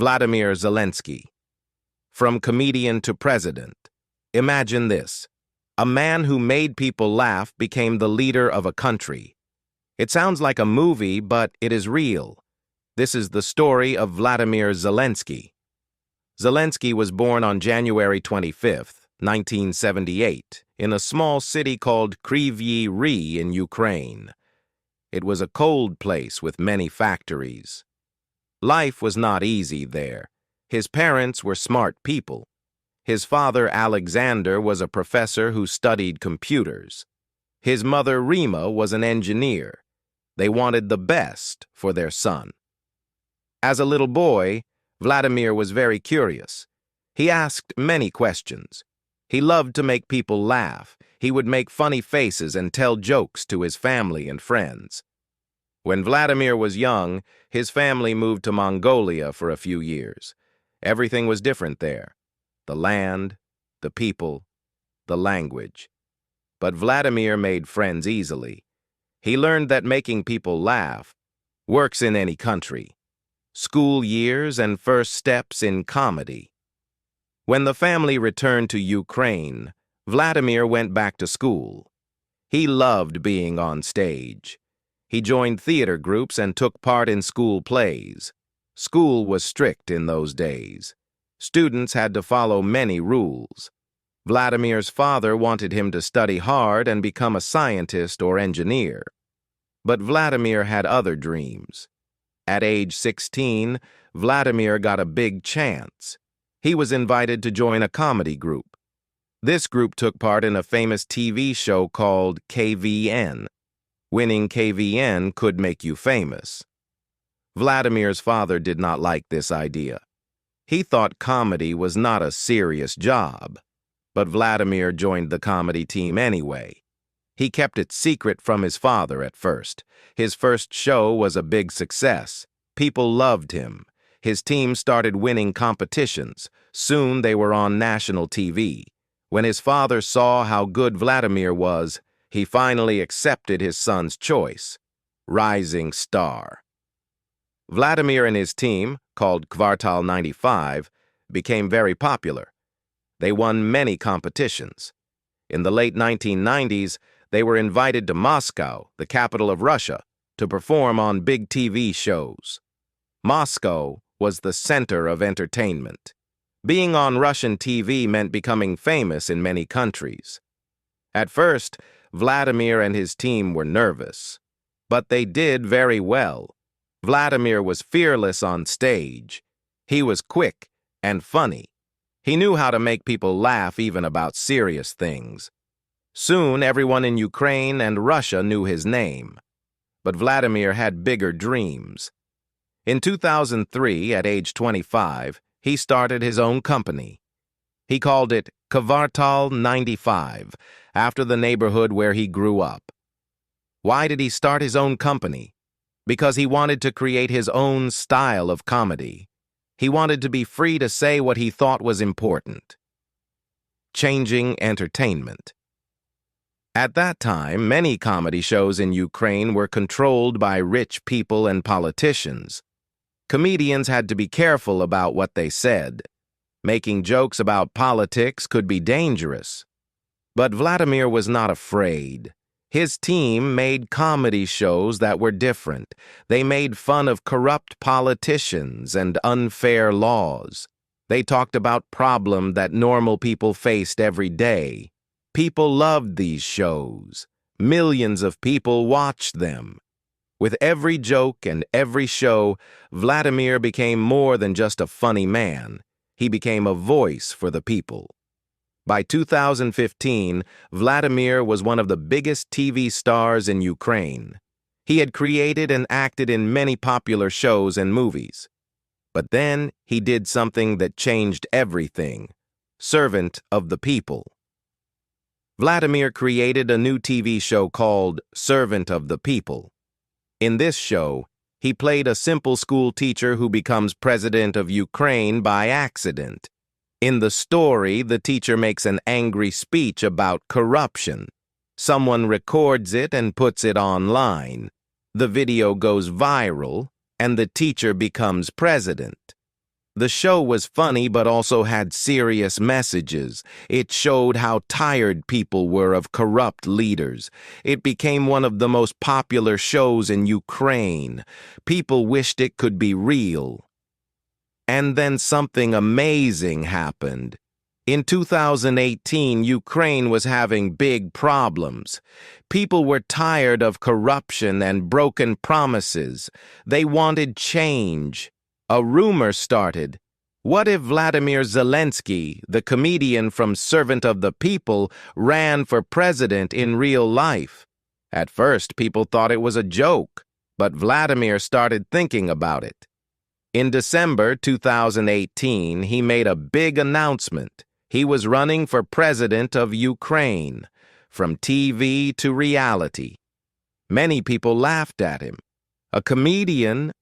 Vladimir Zelensky. From comedian to president. Imagine this. A man who made people laugh became the leader of a country. It sounds like a movie, but it is real. This is the story of Vladimir Zelensky. Zelensky was born on January 25, 1978, in a small city called Kryvyi Rih in Ukraine. It was a cold place with many factories. Life was not easy there. His parents were smart people. His father, Alexander, was a professor who studied computers. His mother, Rima, was an engineer. They wanted the best for their son. As a little boy, Vladimir was very curious. He asked many questions. He loved to make people laugh. He would make funny faces and tell jokes to his family and friends. When Vladimir was young, his family moved to Mongolia for a few years. Everything was different there. The land, the people, the language. But Vladimir made friends easily. He learned that making people laugh works in any country. School years and first steps in comedy. When the family returned to Ukraine, Vladimir went back to school. He loved being on stage. He joined theater groups and took part in school plays. School was strict in those days. Students had to follow many rules. Vladimir's father wanted him to study hard and become a scientist or engineer. But Vladimir had other dreams. At age 16, Vladimir got a big chance. He was invited to join a comedy group. This group took part in a famous TV show called KVN. Winning KVN could make you famous. Vladimir's father did not like this idea. He thought comedy was not a serious job. But Vladimir joined the comedy team anyway. He kept it secret from his father at first. His first show was a big success. People loved him. His team started winning competitions. Soon they were on national TV. When his father saw how good Vladimir was, he finally accepted his son's choice. Rising star. Vladimir and his team, called Kvartal 95, became very popular. They won many competitions. In the late 1990s, they were invited to Moscow, the capital of Russia, to perform on big TV shows. Moscow was the center of entertainment. Being on Russian TV meant becoming famous in many countries. At first, Vladimir and his team were nervous, but they did very well. Vladimir was fearless on stage. He was quick and funny. He knew how to make people laugh even about serious things. Soon, everyone in Ukraine and Russia knew his name. But Vladimir had bigger dreams. In 2003, at age 25, he started his own company. He called it Kvartal 95, after the neighborhood where he grew up. Why did he start his own company? Because he wanted to create his own style of comedy. He wanted to be free to say what he thought was important. Changing entertainment. At that time, many comedy shows in Ukraine were controlled by rich people and politicians. Comedians had to be careful about what they said. Making jokes about politics could be dangerous. But Vladimir was not afraid. His team made comedy shows that were different. They made fun of corrupt politicians and unfair laws. They talked about problems that normal people faced every day. People loved these shows. Millions of people watched them. With every joke and every show, Vladimir became more than just a funny man. He became a voice for the people. By 2015, Vladimir was one of the biggest TV stars in Ukraine. He had created and acted in many popular shows and movies. But then he did something that changed everything. Servant of the people. Vladimir created a new TV show called Servant of the People. In this show, he played a simple school teacher who becomes president of Ukraine by accident. In the story, the teacher makes an angry speech about corruption. Someone records it and puts it online. The video goes viral, and the teacher becomes president. The show was funny but also had serious messages. It showed how tired people were of corrupt leaders. It became one of the most popular shows in Ukraine. People wished it could be real. And then something amazing happened. In 2018, Ukraine was having big problems. People were tired of corruption and broken promises. They wanted change. A rumor started. What if Vladimir Zelensky, the comedian from Servant of the People, ran for president in real life? At first, people thought it was a joke, but Vladimir started thinking about it. In December 2018, he made a big announcement. He was running for president of Ukraine, from TV to reality. Many people laughed at him. A comedian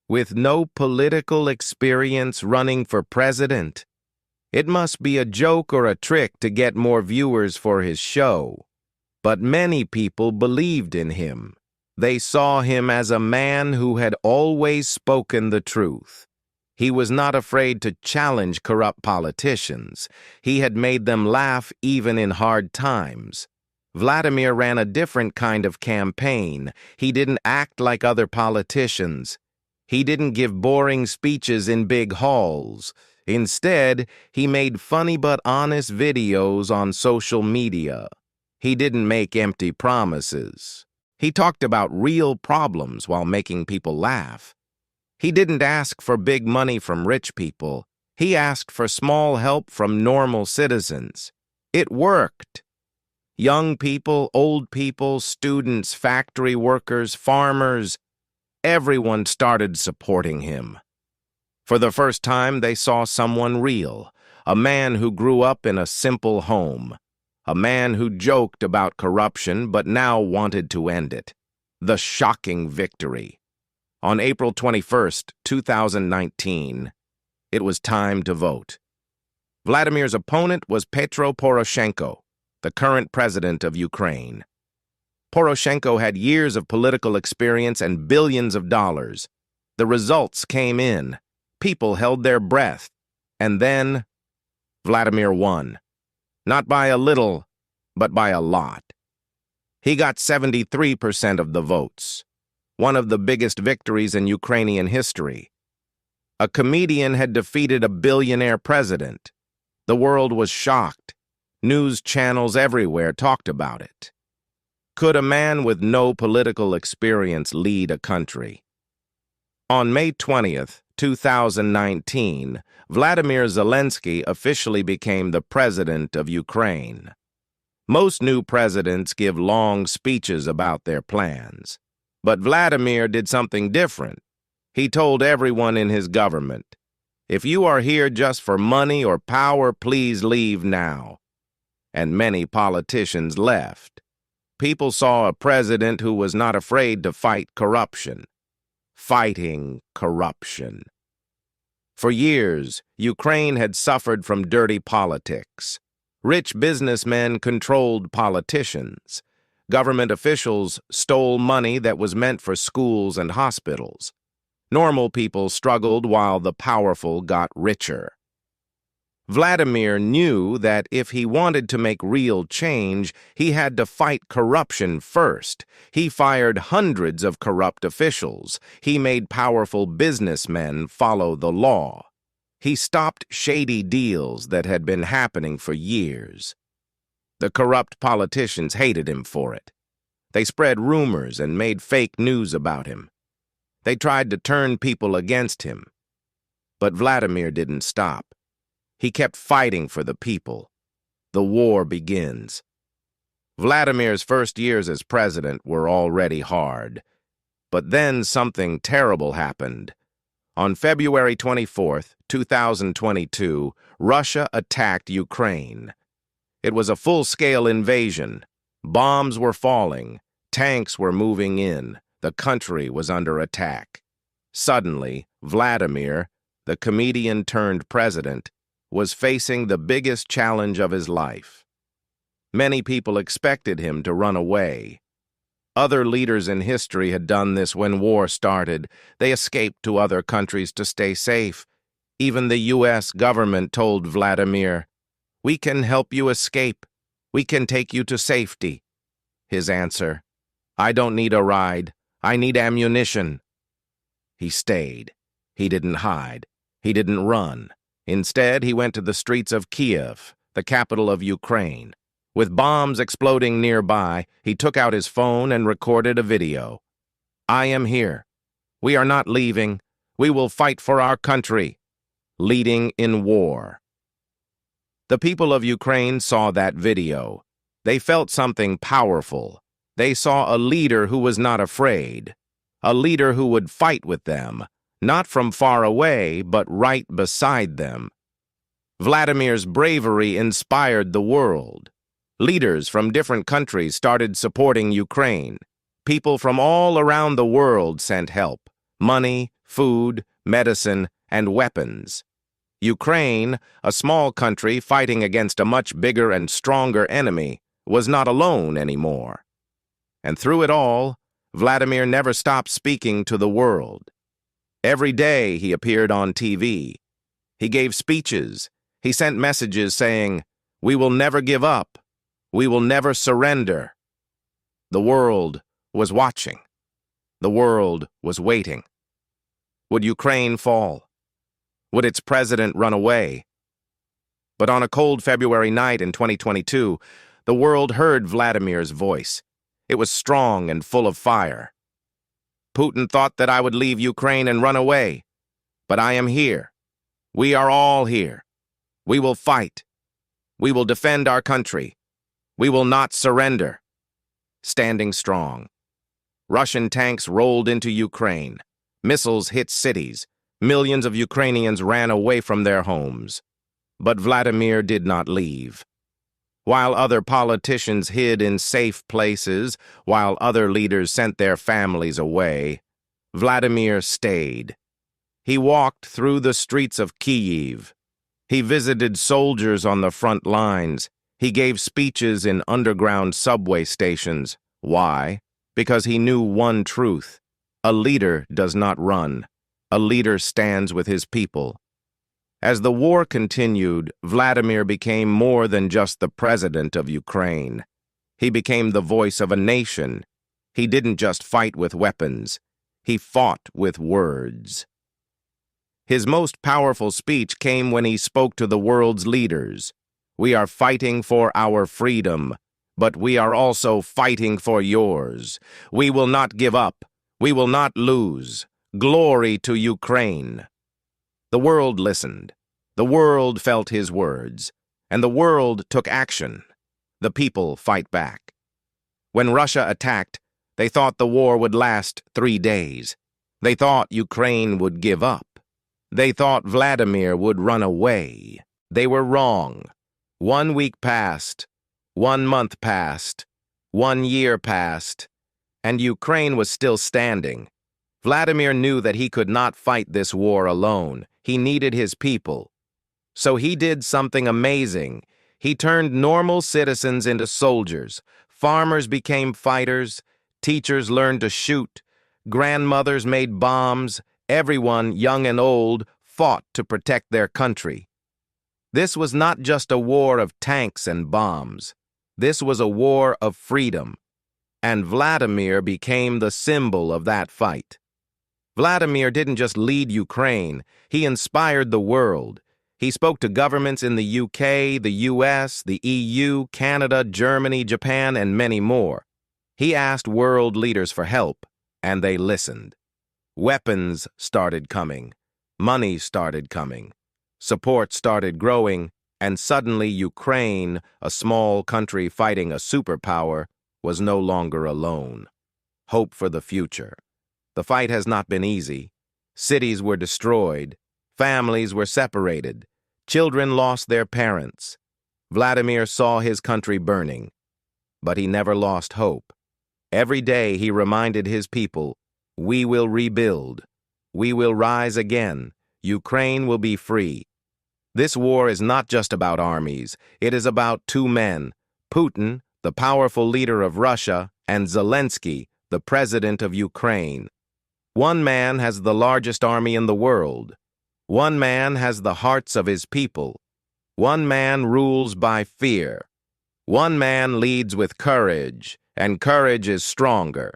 with no political experience running for president? It must be a joke or a trick to get more viewers for his show. But many people believed in him. They saw him as a man who had always spoken the truth. He was not afraid to challenge corrupt politicians. He had made them laugh even in hard times. Vladimir ran a different kind of campaign. He didn't act like other politicians. He didn't give boring speeches in big halls. Instead, he made funny but honest videos on social media. He didn't make empty promises. He talked about real problems while making people laugh. He didn't ask for big money from rich people. He asked for small help from normal citizens. It worked. Young people, old people, students, factory workers, farmers, everyone started supporting him. For the first time, they saw someone real, a man who grew up in a simple home, a man who joked about corruption but now wanted to end it. The shocking victory. On April 21st, 2019, it was time to vote. Vladimir's opponent was Petro Poroshenko, the current president of Ukraine. Poroshenko had years of political experience and billions of dollars. The results came in. People held their breath. And then, Vladimir won. Not by a little, but by a lot. He got 73% of the votes. One of the biggest victories in Ukrainian history. A comedian had defeated a billionaire president. The world was shocked. News channels everywhere talked about it. Could a man with no political experience lead a country? On May 20th, 2019, Vladimir Zelensky officially became the president of Ukraine. Most new presidents give long speeches about their plans. But Vladimir did something different. He told everyone in his government, "If you are here just for money or power, please leave now." And many politicians left. People saw a president who was not afraid to fight corruption. Fighting corruption. For years, Ukraine had suffered from dirty politics. Rich businessmen controlled politicians. Government officials stole money that was meant for schools and hospitals. Normal people struggled while the powerful got richer. Vladimir knew that if he wanted to make real change, he had to fight corruption first. He fired hundreds of corrupt officials. He made powerful businessmen follow the law. He stopped shady deals that had been happening for years. The corrupt politicians hated him for it. They spread rumors and made fake news about him. They tried to turn people against him. But Vladimir didn't stop. He kept fighting for the people. The war begins. Vladimir's first years as president were already hard. But then something terrible happened. On February 24th, 2022, Russia attacked Ukraine. It was a full-scale invasion. Bombs were falling. Tanks were moving in. The country was under attack. Suddenly, Vladimir, the comedian turned president, was facing the biggest challenge of his life. Many people expected him to run away. Other leaders in history had done this when war started. They escaped to other countries to stay safe. Even the U.S. government told Vladimir, "We can help you escape. We can take you to safety." His answer, "I don't need a ride. I need ammunition." He stayed. He didn't hide. He didn't run. Instead, he went to the streets of Kiev, the capital of Ukraine. With bombs exploding nearby, he took out his phone and recorded a video. "I am here. We are not leaving. We will fight for our country." Leading in war. The people of Ukraine saw that video. They felt something powerful. They saw a leader who was not afraid. A leader who would fight with them, not from far away, but right beside them. Vladimir's bravery inspired the world. Leaders from different countries started supporting Ukraine. People from all around the world sent help: money, food, medicine, and weapons. Ukraine, a small country fighting against a much bigger and stronger enemy, was not alone anymore. And through it all, Vladimir never stopped speaking to the world. Every day he appeared on TV. He gave speeches. He sent messages saying, "We will never give up. We will never surrender." The world was watching. The world was waiting. Would Ukraine fall? Would its president run away? But on a cold February night in 2022, the world heard Vladimir's voice. It was strong and full of fire. "Putin thought that I would leave Ukraine and run away. But I am here. We are all here. We will fight. We will defend our country. We will not surrender." Standing strong. Russian tanks rolled into Ukraine. Missiles hit cities. Millions of Ukrainians ran away from their homes. But Vladimir did not leave. While other politicians hid in safe places, while other leaders sent their families away, Vladimir stayed. He walked through the streets of Kyiv. He visited soldiers on the front lines. He gave speeches in underground subway stations. Why? Because he knew one truth: a leader does not run. A leader stands with his people. As the war continued, Vladimir became more than just the president of Ukraine. He became the voice of a nation. He didn't just fight with weapons. He fought with words. His most powerful speech came when he spoke to the world's leaders. "We are fighting for our freedom, but we are also fighting for yours. We will not give up. We will not lose. Glory to Ukraine." The world listened. The world felt his words. And the world took action. The people fight back. When Russia attacked, they thought the war would last 3 days. They thought Ukraine would give up. They thought Vladimir would run away. They were wrong. 1 week passed. 1 month passed. 1 year passed. And Ukraine was still standing. Vladimir knew that he could not fight this war alone. He needed his people. So he did something amazing. He turned normal citizens into soldiers. Farmers became fighters. Teachers learned to shoot. Grandmothers made bombs. Everyone, young and old, fought to protect their country. This was not just a war of tanks and bombs. This was a war of freedom. And Vladimir became the symbol of that fight. Vladimir didn't just lead Ukraine, he inspired the world. He spoke to governments in the UK, the US, the EU, Canada, Germany, Japan, and many more. He asked world leaders for help, and they listened. Weapons started coming. Money started coming. Support started growing, and suddenly Ukraine, a small country fighting a superpower, was no longer alone. Hope for the future. The fight has not been easy. Cities were destroyed. Families were separated. Children lost their parents. Vladimir saw his country burning. But he never lost hope. Every day he reminded his people, "We will rebuild. We will rise again. Ukraine will be free." This war is not just about armies. It is about 2 men, Putin, the powerful leader of Russia, and Zelensky, the president of Ukraine. One man has the largest army in the world. One man has the hearts of his people. One man rules by fear. One man leads with courage, and courage is stronger.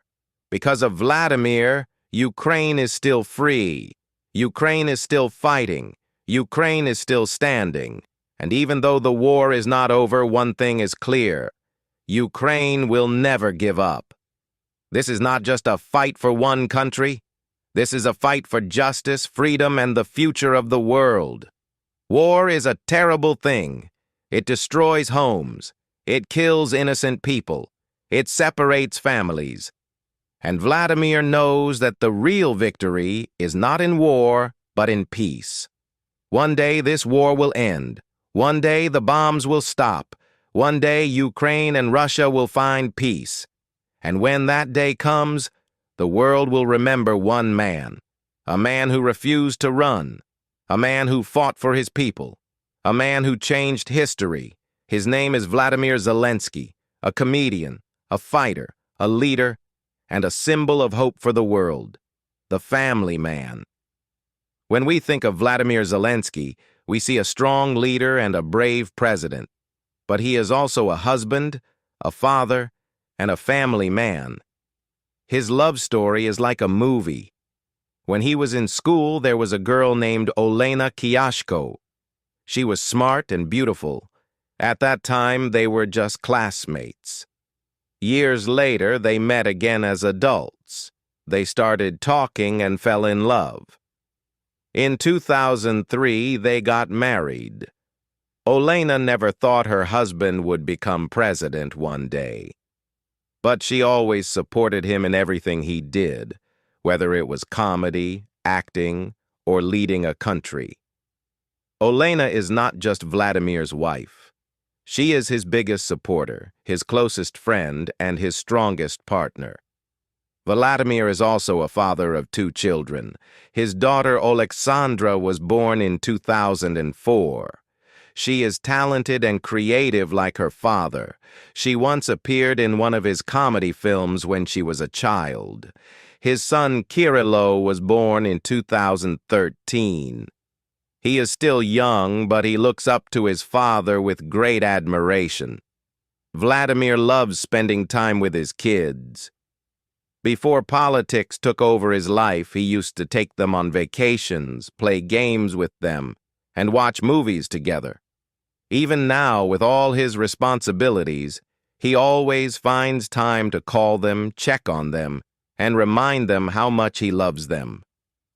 Because of Vladimir, Ukraine is still free. Ukraine is still fighting. Ukraine is still standing. And even though the war is not over, one thing is clear. Ukraine will never give up. This is not just a fight for one country. This is a fight for justice, freedom, and the future of the world. War is a terrible thing. It destroys homes. It kills innocent people. It separates families. And Vladimir knows that the real victory is not in war, but in peace. One day this war will end. One day the bombs will stop. One day Ukraine and Russia will find peace. And when that day comes, the world will remember one man, a man who refused to run, a man who fought for his people, a man who changed history. His name is Vladimir Zelensky, a comedian, a fighter, a leader, and a symbol of hope for the world, the family man. When we think of Vladimir Zelensky, we see a strong leader and a brave president. But he is also a husband, a father, and a family man. His love story is like a movie. When he was in school, there was a girl named Olena Kiashko. She was smart and beautiful. At that time, they were just classmates. Years later, they met again as adults. They started talking and fell in love. In 2003, they got married. Olena never thought her husband would become president one day. But she always supported him in everything he did, whether it was comedy, acting, or leading a country. Olena is not just Vladimir's wife. She is his biggest supporter, his closest friend, and his strongest partner. Vladimir is also a father of 2 children. His daughter Alexandra was born in 2004. She is talented and creative like her father. She once appeared in one of his comedy films when she was a child. His son Kirilo was born in 2013. He is still young, but he looks up to his father with great admiration. Vladimir loves spending time with his kids. Before politics took over his life, he used to take them on vacations, play games with them, and watch movies together. Even now, with all his responsibilities, he always finds time to call them, check on them, and remind them how much he loves them.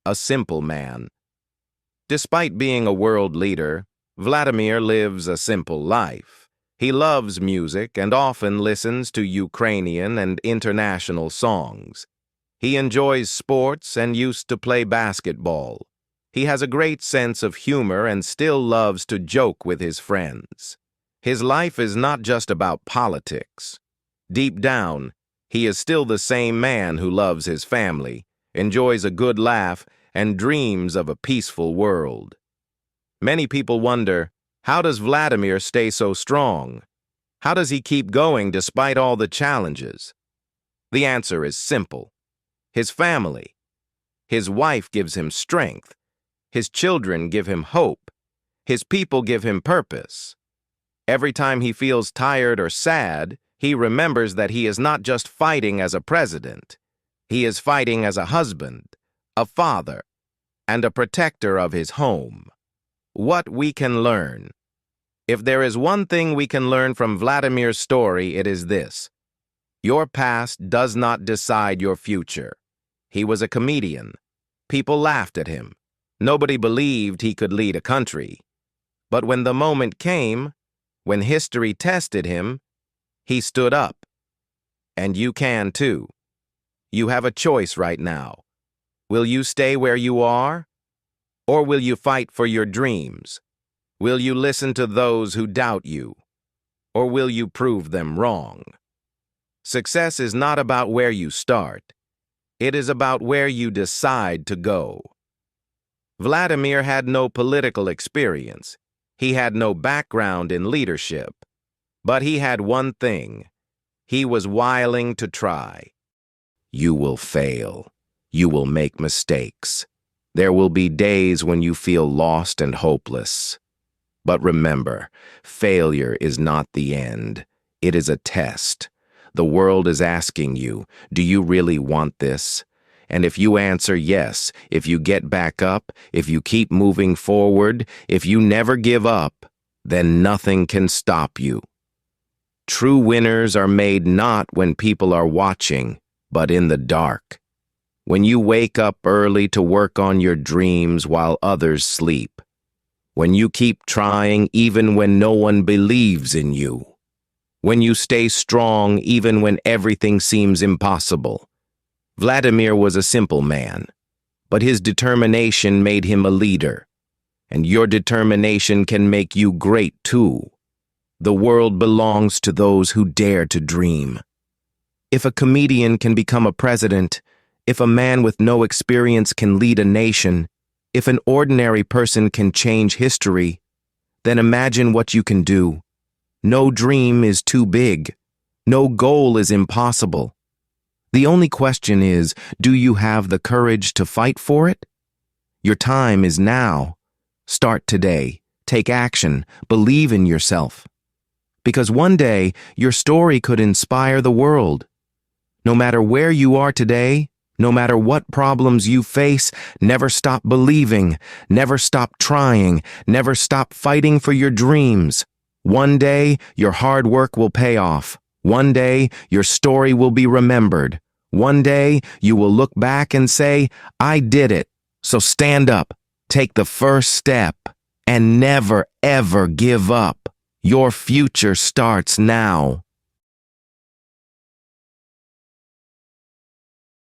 A simple man. Despite being a world leader, Vladimir lives a simple life. He loves music and often listens to Ukrainian and international songs. He enjoys sports and used to play basketball. He has a great sense of humor and still loves to joke with his friends. His life is not just about politics. Deep down, he is still the same man who loves his family, enjoys a good laugh, and dreams of a peaceful world. Many people wonder, how does Vladimir stay so strong? How does he keep going despite all the challenges? The answer is simple. His family. His wife gives him strength. His children give him hope. His people give him purpose. Every time he feels tired or sad, he remembers that he is not just fighting as a president. He is fighting as a husband, a father, and a protector of his home. What we can learn. If there is one thing we can learn from Vladimir's story, it is this. Your past does not decide your future. He was a comedian. People laughed at him. Nobody believed he could lead a country. But when the moment came, when history tested him, he stood up. And you can too. You have a choice right now. Will you stay where you are? Or will you fight for your dreams? Will you listen to those who doubt you? Or will you prove them wrong? Success is not about where you start. It is about where you decide to go. Vladimir had no political experience. He had no background in leadership. But he had one thing. He was willing to try. You will fail. You will make mistakes. There will be days when you feel lost and hopeless. But remember, failure is not the end. It is a test. The world is asking you, do you really want this? And if you answer yes, if you get back up, if you keep moving forward, if you never give up, then nothing can stop you. True winners are made not when people are watching, but in the dark. When you wake up early to work on your dreams while others sleep. When you keep trying even when no one believes in you. When you stay strong even when everything seems impossible. Vladimir was a simple man, but his determination made him a leader. And your determination can make you great too. The world belongs to those who dare to dream. If a comedian can become a president, if a man with no experience can lead a nation, if an ordinary person can change history, then imagine what you can do. No dream is too big. No goal is impossible. The only question is, do you have the courage to fight for it? Your time is now. Start today. Take action. Believe in yourself. Because one day, your story could inspire the world. No matter where you are today, no matter what problems you face, never stop believing, never stop trying, never stop fighting for your dreams. One day, your hard work will pay off. One day, your story will be remembered. One day, you will look back and say, I did it. So stand up, take the first step, and never, ever give up. Your future starts now.